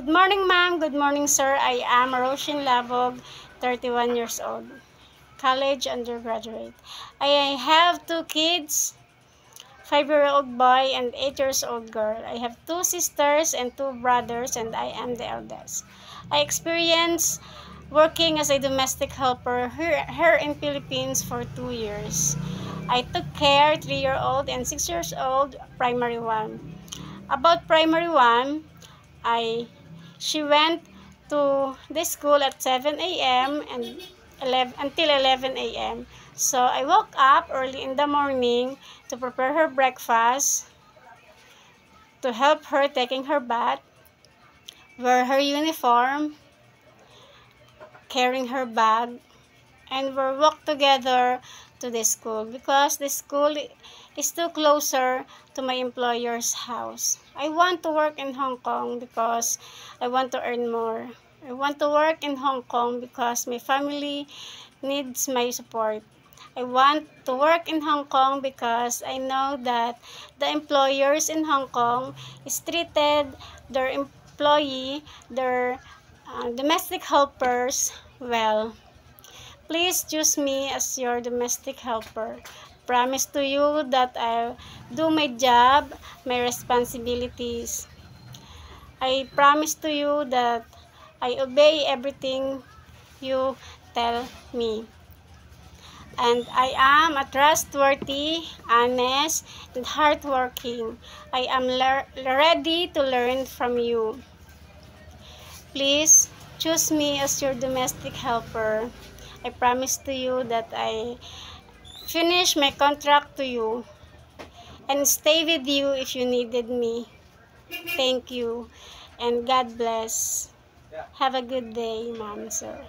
Good morning, ma'am. Good morning, sir. I am Roshin Labog, 31 years old, college undergraduate. I have two kids, 5-year-old boy and 8 years old girl. I have two sisters and two brothers, and I am the eldest. I experienced working as a domestic helper here in Philippines for 2 years. I took care 3-year-old and 6 years old primary one. About primary one, I she went to the school at 7 a.m. and 11 until 11 a.m. So I woke up early in the morning to prepare her breakfast, to help her taking her bath, wear her uniform, carrying her bag, and we walk together to the school because the school is too closer to my employer's house. I want to work in Hong Kong because I want to earn more. I want to work in Hong Kong because my family needs my support. I want to work in Hong Kong because I know that the employers in Hong Kong is treated their employee, their domestic helpers well. Please choose me as your domestic helper. Promise to you that I'll do my job, my responsibilities. I promise to you that I obey everything you tell me. And I am a trustworthy, honest, and hardworking. I am ready to learn from you. Please choose me as your domestic helper. I promise to you that I finish my contract to you and stay with you if you needed me. Thank you and God bless. Have a good day, ma'am, sir.